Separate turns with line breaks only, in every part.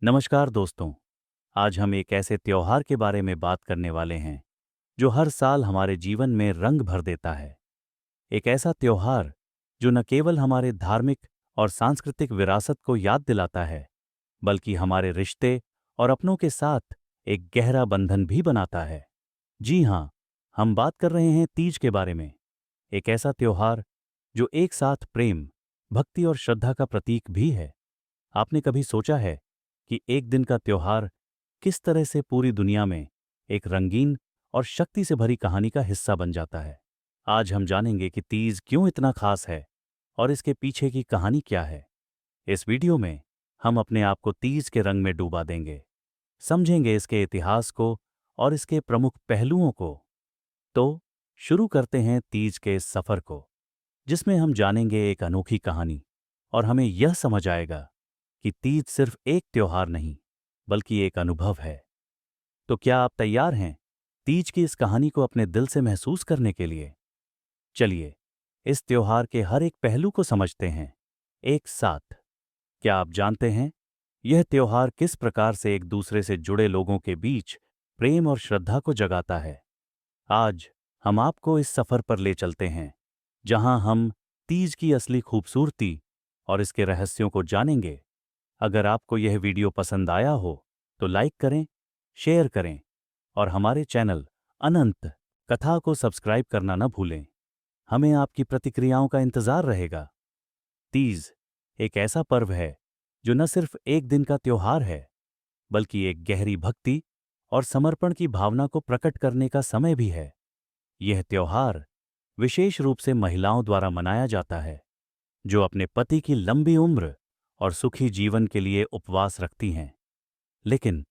नमस्कार दोस्तों। आज हम एक ऐसे त्योहार के बारे में बात करने वाले हैं जो हर साल हमारे जीवन में रंग भर देता है। एक ऐसा त्योहार जो न केवल हमारे धार्मिक और सांस्कृतिक विरासत को याद दिलाता है, बल्कि हमारे रिश्ते और अपनों के साथ एक गहरा बंधन भी बनाता है। जी हाँ, हम बात कर रहे हैं तीज के बारे में। एक ऐसा त्योहार जो एक साथ प्रेम, भक्ति और श्रद्धा का प्रतीक भी है। आपने कभी सोचा है कि एक दिन का त्योहार किस तरह से पूरी दुनिया में एक रंगीन और शक्ति से भरी कहानी का हिस्सा बन जाता है? आज हम जानेंगे कि तीज क्यों इतना खास है और इसके पीछे की कहानी क्या है। इस वीडियो में हम अपने आप को तीज के रंग में डूबा देंगे, समझेंगे इसके इतिहास को और इसके प्रमुख पहलुओं को। तो शुरू करते हैं तीज के इस सफर को, जिसमें हम जानेंगे एक अनोखी कहानी और हमें यह समझ आएगा कि तीज सिर्फ एक त्योहार नहीं, बल्कि एक अनुभव है। तो क्या आप तैयार हैं तीज की इस कहानी को अपने दिल से महसूस करने के लिए? चलिए, इस त्योहार के हर एक पहलू को समझते हैं एक साथ। क्या आप जानते हैं यह त्योहार किस प्रकार से एक दूसरे से जुड़े लोगों के बीच प्रेम और श्रद्धा को जगाता है? आज हम आपको इस सफर पर ले चलते हैं, जहां हम तीज की असली खूबसूरती और इसके रहस्यों को जानेंगे। अगर आपको यह वीडियो पसंद आया हो तो लाइक करें, शेयर करें और हमारे चैनल अनंत कथा को सब्सक्राइब करना न भूलें। हमें आपकी प्रतिक्रियाओं का इंतजार रहेगा। तीज एक ऐसा पर्व है जो न सिर्फ एक दिन का त्योहार है, बल्कि एक गहरी भक्ति और समर्पण की भावना को प्रकट करने का समय भी है। यह त्योहार विशेष रूप से महिलाओं द्वारा मनाया जाता है, जो अपने पति की लंबी उम्र और सुखी जीवन के लिए उपवास रखती हैं। लेकिन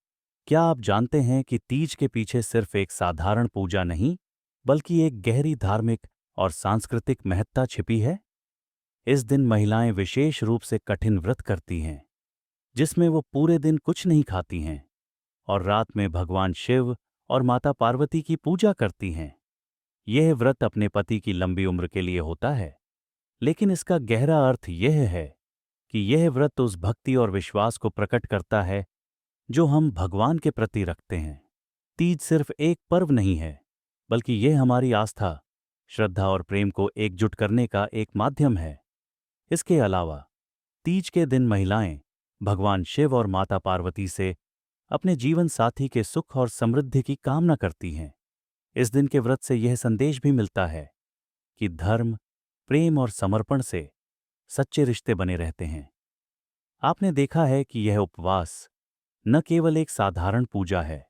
क्या आप जानते हैं कि तीज के पीछे सिर्फ एक साधारण पूजा नहीं, बल्कि एक गहरी धार्मिक और सांस्कृतिक महत्ता छिपी है? इस दिन महिलाएं विशेष रूप से कठिन व्रत करती हैं, जिसमें वो पूरे दिन कुछ नहीं खाती हैं और रात में भगवान शिव और माता पार्वती की पूजा करती हैं। यह व्रत अपने पति की लंबी उम्र के लिए होता है, लेकिन इसका गहरा अर्थ यह है कि यह व्रत उस भक्ति और विश्वास को प्रकट करता है जो हम भगवान के प्रति रखते हैं। तीज सिर्फ एक पर्व नहीं है, बल्कि यह हमारी आस्था, श्रद्धा और प्रेम को एकजुट करने का एक माध्यम है। इसके अलावा तीज के दिन महिलाएं भगवान शिव और माता पार्वती से अपने जीवन साथी के सुख और समृद्धि की कामना करती हैं। इस दिन के व्रत से यह संदेश भी मिलता है कि धर्म, प्रेम और समर्पण से सच्चे रिश्ते बने रहते हैं। आपने देखा है कि यह उपवास न केवल एक साधारण पूजा है,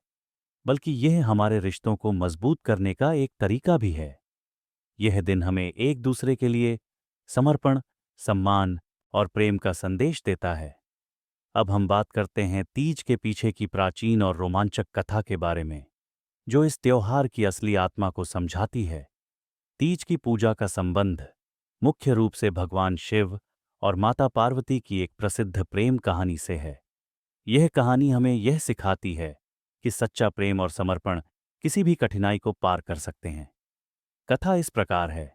बल्कि यह हमारे रिश्तों को मजबूत करने का एक तरीका भी है। यह दिन हमें एक दूसरे के लिए समर्पण, सम्मान और प्रेम का संदेश देता है। अब हम बात करते हैं तीज के पीछे की प्राचीन और रोमांचक कथा के बारे में, जो इस त्योहार की असली आत्मा को समझाती है। तीज की पूजा का संबंध मुख्य रूप से भगवान शिव और माता पार्वती की एक प्रसिद्ध प्रेम कहानी से है। यह कहानी हमें यह सिखाती है कि सच्चा प्रेम और समर्पण किसी भी कठिनाई को पार कर सकते हैं। कथा इस प्रकार है।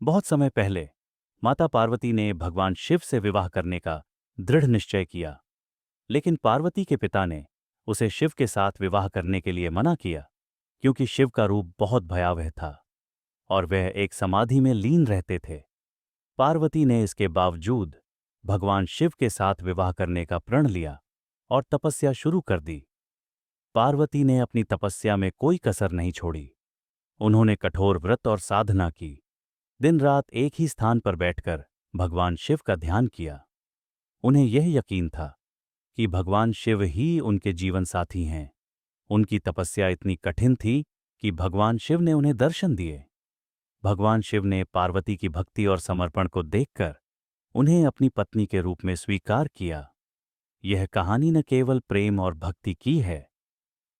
बहुत समय पहले माता पार्वती ने भगवान शिव से विवाह करने का दृढ़ निश्चय किया, लेकिन पार्वती के पिता ने उसे शिव के साथ विवाह करने के लिए मना किया, क्योंकि शिव का रूप बहुत भयावह था और वह एक समाधि में लीन रहते थे। पार्वती ने इसके बावजूद भगवान शिव के साथ विवाह करने का प्रण लिया और तपस्या शुरू कर दी। पार्वती ने अपनी तपस्या में कोई कसर नहीं छोड़ी। उन्होंने कठोर व्रत और साधना की, दिन रात एक ही स्थान पर बैठकर भगवान शिव का ध्यान किया। उन्हें यह यकीन था कि भगवान शिव ही उनके जीवन साथी हैं। उनकी तपस्या इतनी कठिन थी कि भगवान शिव ने उन्हें दर्शन दिए। भगवान शिव ने पार्वती की भक्ति और समर्पण को देखकर उन्हें अपनी पत्नी के रूप में स्वीकार किया। यह कहानी न केवल प्रेम और भक्ति की है,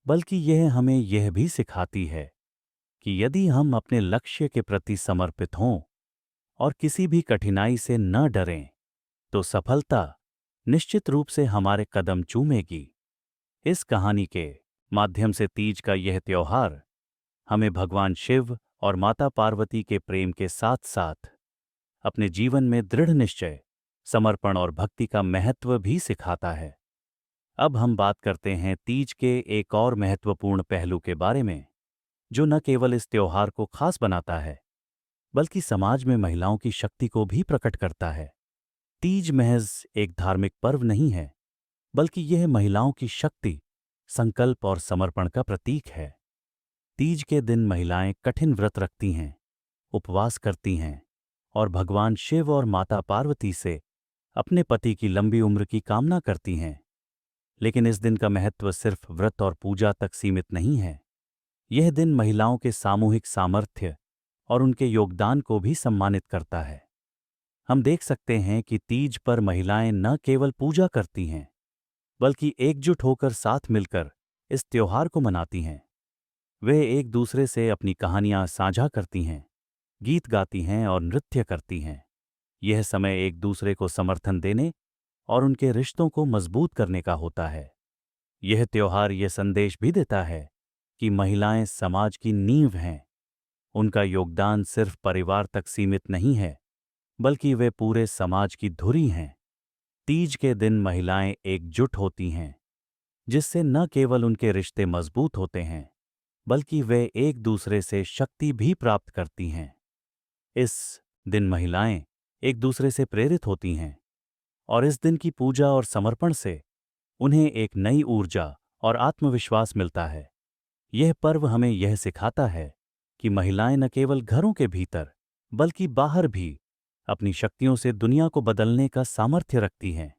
बल्कि यह हमें यह भी सिखाती है कि यदि हम अपने लक्ष्य के प्रति समर्पित हों और किसी भी कठिनाई से न डरें, तो सफलता निश्चित रूप से हमारे कदम चूमेगी। इस कहानी के माध्यम से तीज का यह त्योहार हमें भगवान शिव और माता पार्वती के प्रेम के साथ साथ अपने जीवन में दृढ़ निश्चय, समर्पण और भक्ति का महत्व भी सिखाता है। अब हम बात करते हैं तीज के एक और महत्वपूर्ण पहलू के बारे में, जो न केवल इस त्योहार को खास बनाता है, बल्कि समाज में महिलाओं की शक्ति को भी प्रकट करता है। तीज महज एक धार्मिक पर्व नहीं है, बल्कि यह महिलाओं की शक्ति, संकल्प और समर्पण का प्रतीक है। तीज के दिन महिलाएं कठिन व्रत रखती हैं, उपवास करती हैं और भगवान शिव और माता पार्वती से अपने पति की लंबी उम्र की कामना करती हैं। लेकिन इस दिन का महत्व सिर्फ व्रत और पूजा तक सीमित नहीं है। यह दिन महिलाओं के सामूहिक सामर्थ्य और उनके योगदान को भी सम्मानित करता है। हम देख सकते हैं कि तीज पर महिलाएं न केवल पूजा करती हैं, बल्कि एकजुट होकर साथ मिलकर इस त्योहार को मनाती हैं। वे एक दूसरे से अपनी कहानियां साझा करती हैं, गीत गाती हैं और नृत्य करती हैं। यह समय एक दूसरे को समर्थन देने और उनके रिश्तों को मजबूत करने का होता है। यह त्योहार यह संदेश भी देता है कि महिलाएं समाज की नींव हैं। उनका योगदान सिर्फ परिवार तक सीमित नहीं है, बल्कि वे पूरे समाज की धुरी हैं। तीज के दिन महिलाएं एकजुट होती हैं, जिससे न केवल उनके रिश्ते मजबूत होते हैं, बल्कि वे एक दूसरे से शक्ति भी प्राप्त करती हैं। इस दिन महिलाएं एक दूसरे से प्रेरित होती हैं और इस दिन की पूजा और समर्पण से उन्हें एक नई ऊर्जा और आत्मविश्वास मिलता है। यह पर्व हमें यह सिखाता है कि महिलाएं न केवल घरों के भीतर, बल्कि बाहर भी अपनी शक्तियों से दुनिया को बदलने का सामर्थ्य रखती हैं।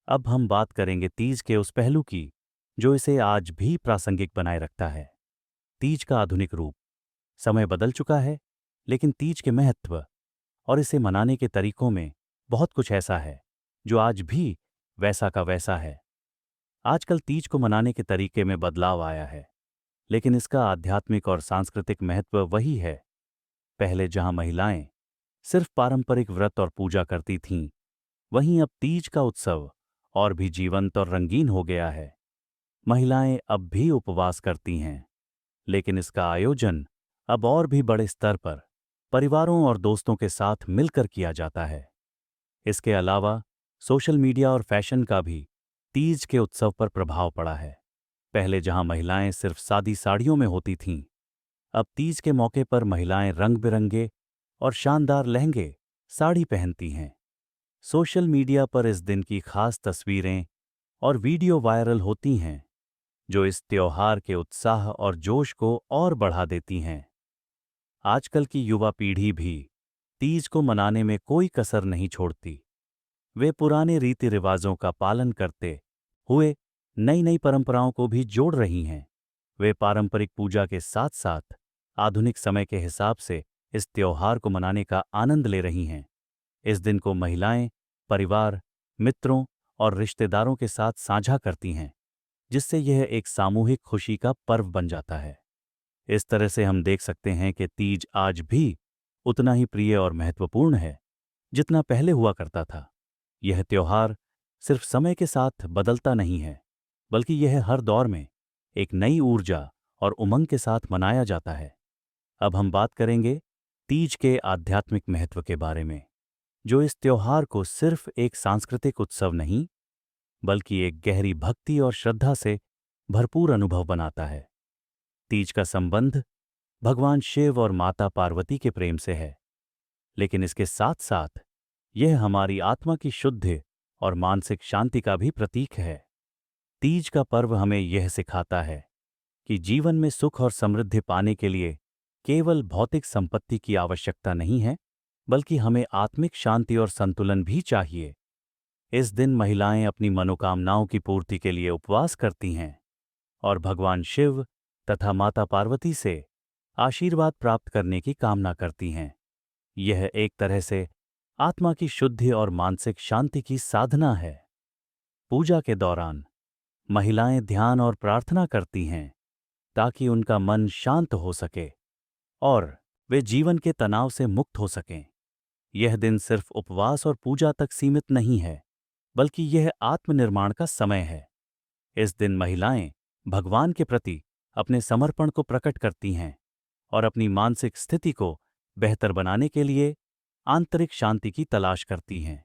अब हम बात करेंगे तीज के उस पहलू की जो इसे आज भी प्रासंगिक बनाए रखता है। तीज का आधुनिक रूप। समय बदल चुका है, लेकिन तीज के महत्व और इसे मनाने के तरीकों में बहुत कुछ ऐसा है जो आज भी वैसा का वैसा है। आजकल तीज को मनाने के तरीके में बदलाव आया है, लेकिन इसका आध्यात्मिक और सांस्कृतिक महत्व वही है। पहले जहां महिलाएं सिर्फ पारंपरिक व्रत और पूजा करती थीं, वहीं अब तीज का उत्सव और भी जीवंत और रंगीन हो गया है। महिलाएं अब भी उपवास करती हैं, लेकिन इसका आयोजन अब और भी बड़े स्तर पर परिवारों और दोस्तों के साथ मिलकर किया जाता है। इसके अलावा सोशल मीडिया और फैशन का भी तीज के उत्सव पर प्रभाव पड़ा है। पहले जहां महिलाएं सिर्फ सादी साड़ियों में होती थीं, अब तीज के मौके पर महिलाएं रंग बिरंगे और शानदार लहंगे, साड़ी पहनती हैं। सोशल मीडिया पर इस दिन की खास तस्वीरें और वीडियो वायरल होती हैं, जो इस त्योहार के उत्साह और जोश को और बढ़ा देती हैं। आजकल की युवा पीढ़ी भी तीज को मनाने में कोई कसर नहीं छोड़ती। वे पुराने रीति रिवाजों का पालन करते हुए नई नई परंपराओं को भी जोड़ रही हैं। वे पारंपरिक पूजा के साथ साथ आधुनिक समय के हिसाब से इस त्योहार को मनाने का आनंद ले रही हैं। इस दिन को महिलाएं परिवार, मित्रों और रिश्तेदारों के साथ साझा करती हैं, जिससे यह एक सामूहिक खुशी का पर्व बन जाता है। इस तरह से हम देख सकते हैं कि तीज आज भी उतना ही प्रिय और महत्वपूर्ण है जितना पहले हुआ करता था। यह त्योहार सिर्फ समय के साथ बदलता नहीं है, बल्कि यह हर दौर में एक नई ऊर्जा और उमंग के साथ मनाया जाता है। अब हम बात करेंगे तीज के आध्यात्मिक महत्व के बारे में, जो इस त्योहार को सिर्फ एक सांस्कृतिक उत्सव नहीं, बल्कि एक गहरी भक्ति और श्रद्धा से भरपूर अनुभव बनाता है। तीज का संबंध भगवान शिव और माता पार्वती के प्रेम से है, लेकिन इसके साथ साथ यह हमारी आत्मा की शुद्धि और मानसिक शांति का भी प्रतीक है। तीज का पर्व हमें यह सिखाता है कि जीवन में सुख और समृद्धि पाने के लिए केवल भौतिक संपत्ति की आवश्यकता नहीं है, बल्कि हमें आत्मिक शांति और संतुलन भी चाहिए। इस दिन महिलाएं अपनी मनोकामनाओं की पूर्ति के लिए उपवास करती हैं और भगवान शिव तथा माता पार्वती से आशीर्वाद प्राप्त करने की कामना करती हैं। यह एक तरह से आत्मा की शुद्धि और मानसिक शांति की साधना है। पूजा के दौरान महिलाएं ध्यान और प्रार्थना करती हैं ताकि उनका मन शांत हो सके और वे जीवन के तनाव से मुक्त हो सकें। यह दिन सिर्फ उपवास और पूजा तक सीमित नहीं है, बल्कि यह आत्मनिर्माण का समय है। इस दिन महिलाएं भगवान के प्रति अपने समर्पण को प्रकट करती हैं और अपनी मानसिक स्थिति को बेहतर बनाने के लिए आंतरिक शांति की तलाश करती हैं।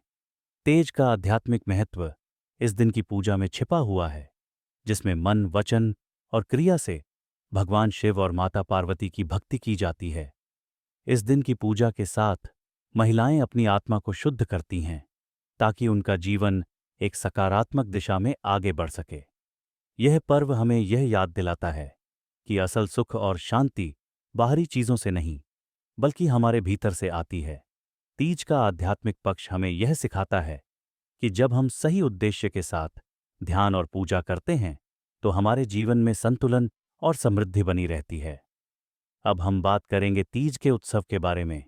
तीज का आध्यात्मिक महत्व इस दिन की पूजा में छिपा हुआ है। जिसमें मन, वचन और क्रिया से भगवान शिव और माता पार्वती की भक्ति की जाती है। इस दिन की पूजा के साथ महिलाएं अपनी आत्मा को शुद्ध करती हैं ताकि उनका जीवन एक सकारात्मक दिशा में आगे बढ़ सके। यह पर्व हमें यह याद दिलाता है कि असल सुख और शांति बाहरी चीजों से नहीं बल्कि हमारे भीतर से आती है। तीज का आध्यात्मिक पक्ष हमें यह सिखाता है कि जब हम सही उद्देश्य के साथ ध्यान और पूजा करते हैं तो हमारे जीवन में संतुलन और समृद्धि बनी रहती है। अब हम बात करेंगे तीज के उत्सव के बारे में,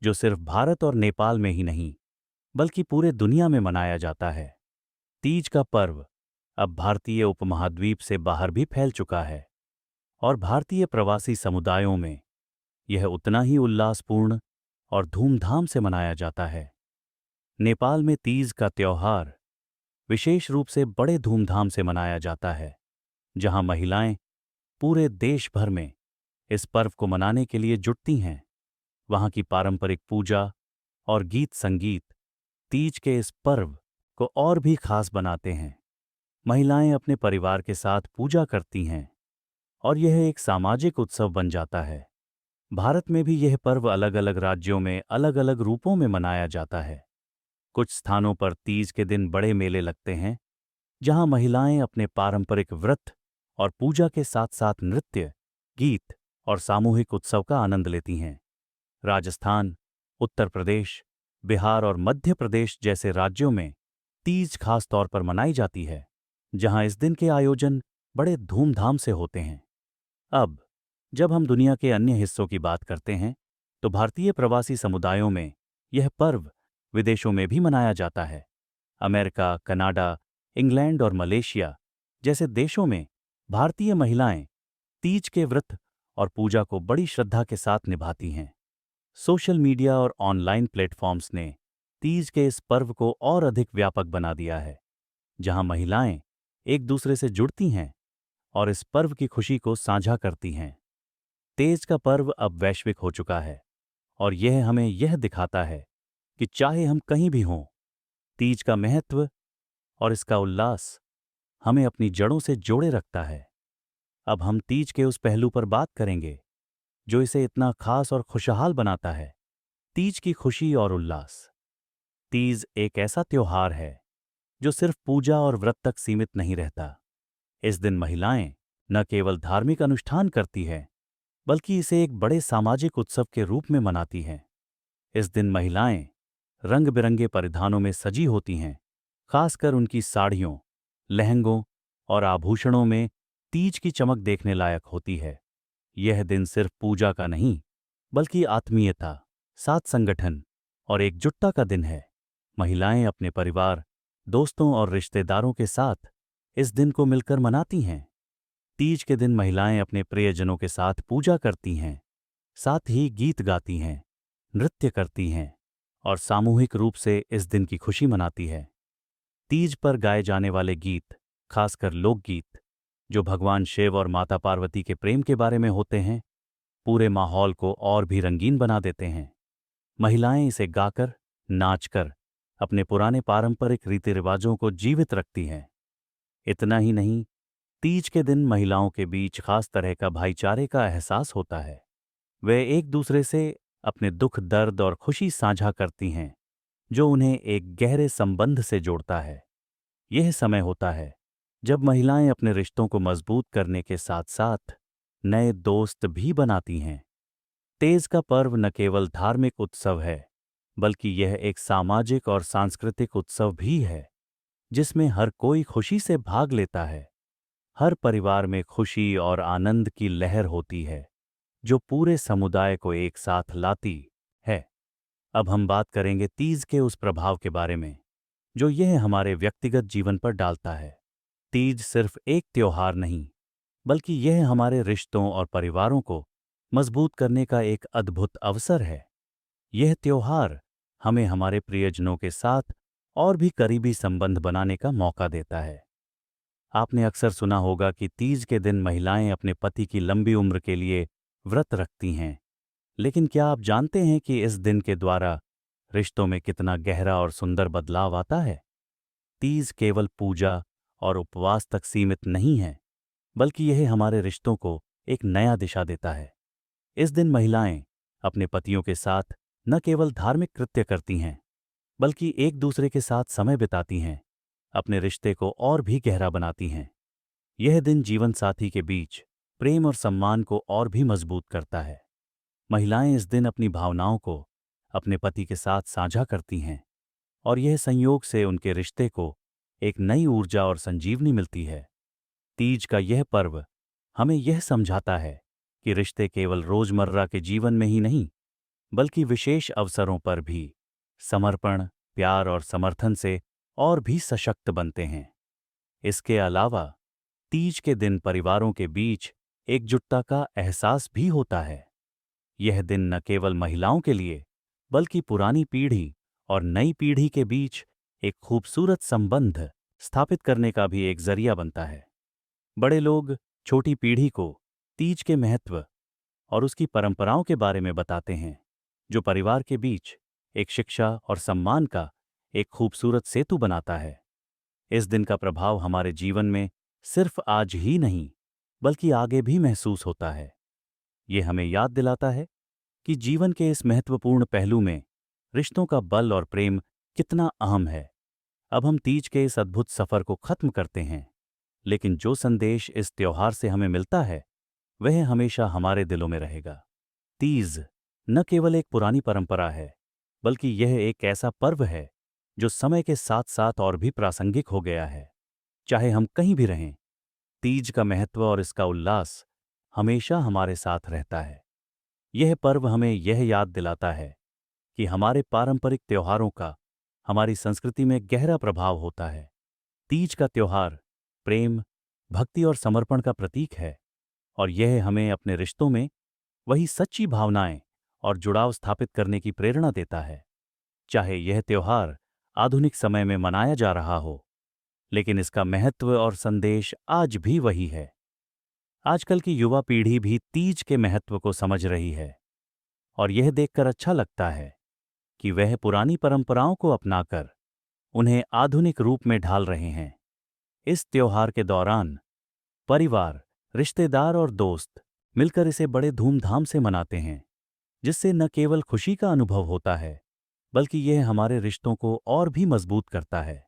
जो सिर्फ भारत और नेपाल में ही नहीं बल्कि पूरे दुनिया में मनाया जाता है। तीज का पर्व अब भारतीय उपमहाद्वीप से बाहर भी फैल चुका है और भारतीय प्रवासी समुदायों में यह उतना ही उल्लासपूर्ण और धूमधाम से मनाया जाता है। नेपाल में तीज का त्योहार विशेष रूप से बड़े धूमधाम से मनाया जाता है, जहां महिलाएं पूरे देश भर में इस पर्व को मनाने के लिए जुटती हैं। वहां की पारंपरिक पूजा और गीत संगीत तीज के इस पर्व को और भी खास बनाते हैं। महिलाएं अपने परिवार के साथ पूजा करती हैं और यह एक सामाजिक उत्सव बन जाता है। भारत में भी यह पर्व अलग अलग राज्यों में अलग अलग रूपों में मनाया जाता है। कुछ स्थानों पर तीज के दिन बड़े मेले लगते हैं, जहां महिलाएं अपने पारंपरिक व्रत और पूजा के साथ साथ नृत्य, गीत और सामूहिक उत्सव का आनंद लेती हैं। राजस्थान, उत्तर प्रदेश, बिहार और मध्य प्रदेश जैसे राज्यों में तीज खास तौर पर मनाई जाती है, जहां इस दिन के आयोजन बड़े धूमधाम से होते हैं। अब जब हम दुनिया के अन्य हिस्सों की बात करते हैं तो भारतीय प्रवासी समुदायों में यह पर्व विदेशों में भी मनाया जाता है। अमेरिका, कनाडा, इंग्लैंड और मलेशिया जैसे देशों में भारतीय महिलाएं तीज के व्रत और पूजा को बड़ी श्रद्धा के साथ निभाती हैं। सोशल मीडिया और ऑनलाइन प्लेटफॉर्म्स ने तीज के इस पर्व को और अधिक व्यापक बना दिया है, जहां महिलाएं एक दूसरे से जुड़ती हैं और इस पर्व की खुशी को साझा करती हैं। तीज का पर्व अब वैश्विक हो चुका है और यह हमें यह दिखाता है कि चाहे हम कहीं भी हों, तीज का महत्व और इसका उल्लास हमें अपनी जड़ों से जोड़े रखता है। अब हम तीज के उस पहलू पर बात करेंगे जो इसे इतना खास और खुशहाल बनाता है, तीज की खुशी और उल्लास। तीज एक ऐसा त्योहार है जो सिर्फ पूजा और व्रत तक सीमित नहीं रहता। इस दिन महिलाएं न केवल धार्मिक अनुष्ठान करती हैं, बल्कि इसे एक बड़े सामाजिक उत्सव के रूप में मनाती हैं। इस दिन महिलाएं रंग बिरंगे परिधानों में सजी होती हैं, खासकर उनकी साड़ियों, लहंगों और आभूषणों में तीज की चमक देखने लायक होती है। यह दिन सिर्फ पूजा का नहीं, बल्कि आत्मीयता, साथ संगठन और एकजुटता का दिन है। महिलाएं अपने परिवार, दोस्तों और रिश्तेदारों के साथ इस दिन को मिलकर मनाती हैं। तीज के दिन महिलाएं अपने प्रियजनों के साथ पूजा करती हैं, साथ ही गीत गाती हैं, नृत्य करती हैं और सामूहिक रूप से इस दिन की खुशी मनाती है। तीज पर गाए जाने वाले गीत, खासकर लोकगीत, जो भगवान शिव और माता पार्वती के प्रेम के बारे में होते हैं, पूरे माहौल को और भी रंगीन बना देते हैं। महिलाएं इसे गाकर, नाचकर अपने पुराने पारंपरिक रीति रिवाजों को जीवित रखती हैं। इतना ही नहीं, तीज के दिन महिलाओं के बीच खास तरह का भाईचारे का एहसास होता है। वे एक दूसरे से अपने दुख, दर्द और खुशी साझा करती हैं, जो उन्हें एक गहरे संबंध से जोड़ता है। यह समय होता है जब महिलाएं अपने रिश्तों को मजबूत करने के साथ साथ नए दोस्त भी बनाती हैं। तीज का पर्व न केवल धार्मिक उत्सव है, बल्कि यह एक सामाजिक और सांस्कृतिक उत्सव भी है, जिसमें हर कोई खुशी से भाग लेता है। हर परिवार में खुशी और आनंद की लहर होती है, जो पूरे समुदाय को एक साथ लाती है। अब हम बात करेंगे तीज के उस प्रभाव के बारे में जो यह हमारे व्यक्तिगत जीवन पर डालता है। तीज सिर्फ एक त्योहार नहीं, बल्कि यह हमारे रिश्तों और परिवारों को मजबूत करने का एक अद्भुत अवसर है। यह त्योहार हमें हमारे प्रियजनों के साथ और भी करीबी संबंध बनाने का मौका देता है। आपने अक्सर सुना होगा कि तीज के दिन महिलाएं अपने पति की लंबी उम्र के लिए व्रत रखती हैं, लेकिन क्या आप जानते हैं कि इस दिन के द्वारा रिश्तों में कितना गहरा और सुंदर बदलाव आता है? तीज केवल पूजा और उपवास तक सीमित नहीं है, बल्कि यह हमारे रिश्तों को एक नया दिशा देता है। इस दिन महिलाएं अपने पतियों के साथ न केवल धार्मिक कृत्य करती हैं, बल्कि एक दूसरे के साथ समय बिताती हैं, अपने रिश्ते को और भी गहरा बनाती हैं। यह दिन जीवन साथी के बीच प्रेम और सम्मान को और भी मजबूत करता है। महिलाएं इस दिन अपनी भावनाओं को अपने पति के साथ साझा करती हैं और यह संयोग से उनके रिश्ते को एक नई ऊर्जा और संजीवनी मिलती है। तीज का यह पर्व हमें यह समझाता है कि रिश्ते केवल रोजमर्रा के जीवन में ही नहीं, बल्कि विशेष अवसरों पर भी समर्पण, प्यार और समर्थन से और भी सशक्त बनते हैं। इसके अलावा तीज के दिन परिवारों के बीच एकजुटता का एहसास भी होता है। यह दिन न केवल महिलाओं के लिए, बल्कि पुरानी पीढ़ी और नई पीढ़ी के बीच एक खूबसूरत संबंध स्थापित करने का भी एक जरिया बनता है। बड़े लोग छोटी पीढ़ी को तीज के महत्व और उसकी परंपराओं के बारे में बताते हैं, जो परिवार के बीच एक शिक्षा और सम्मान का एक खूबसूरत सेतु बनाता है। इस दिन का प्रभाव हमारे जीवन में सिर्फ आज ही नहीं, बल्कि आगे भी महसूस होता है। ये हमें याद दिलाता है कि जीवन के इस महत्वपूर्ण पहलू में रिश्तों का बल और प्रेम कितना अहम है। अब हम तीज के इस अद्भुत सफर को खत्म करते हैं, लेकिन जो संदेश इस त्योहार से हमें मिलता है, वह हमेशा हमारे दिलों में रहेगा। तीज न केवल एक पुरानी परंपरा है, बल्कि यह एक ऐसा पर्व है जो समय के साथ साथ और भी प्रासंगिक हो गया है। चाहे हम कहीं भी रहें, तीज का महत्व और इसका उल्लास हमेशा हमारे साथ रहता है। यह पर्व हमें यह याद दिलाता है कि हमारे पारंपरिक त्योहारों का हमारी संस्कृति में गहरा प्रभाव होता है। तीज का त्योहार प्रेम, भक्ति और समर्पण का प्रतीक है, और यह हमें अपने रिश्तों में वही सच्ची भावनाएं और जुड़ाव स्थापित करने की प्रेरणा देता है। चाहे यह त्योहार आधुनिक समय में मनाया जा रहा हो, लेकिन इसका महत्व और संदेश आज भी वही है। आजकल की युवा पीढ़ी भी तीज के महत्व को समझ रही है, और यह देखकर अच्छा लगता है कि वह पुरानी परंपराओं को अपनाकर उन्हें आधुनिक रूप में ढाल रहे हैं। इस त्योहार के दौरान परिवार, रिश्तेदार और दोस्त मिलकर इसे बड़े धूमधाम से मनाते हैं, जिससे न केवल खुशी का अनुभव होता है, बल्कि यह हमारे रिश्तों को और भी मजबूत करता है।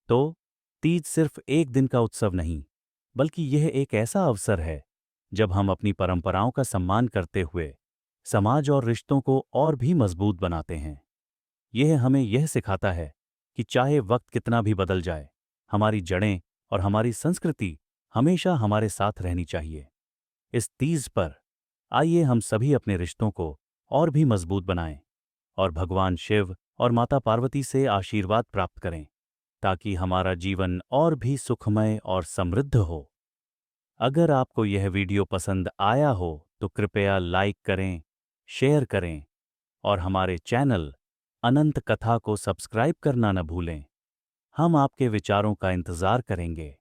तो तीज सिर्फ एक दिन का उत्सव नहीं, बल्कि यह एक ऐसा अवसर है जब हम अपनी परंपराओं का सम्मान करते हुए समाज और रिश्तों को और भी मजबूत बनाते हैं। यह हमें यह सिखाता है कि चाहे वक्त कितना भी बदल जाए, हमारी जड़ें और हमारी संस्कृति हमेशा हमारे साथ रहनी चाहिए। इस तीज पर आइए हम सभी अपने रिश्तों को और भी मजबूत बनाएं और भगवान शिव और माता पार्वती से आशीर्वाद प्राप्त करें, ताकि हमारा जीवन और भी सुखमय और समृद्ध हो। अगर आपको यह वीडियो पसंद आया हो तो कृपया लाइक करें, शेयर करें और हमारे चैनल अनंत कथा को सब्सक्राइब करना न भूलें। हम आपके विचारों का इंतजार करेंगे।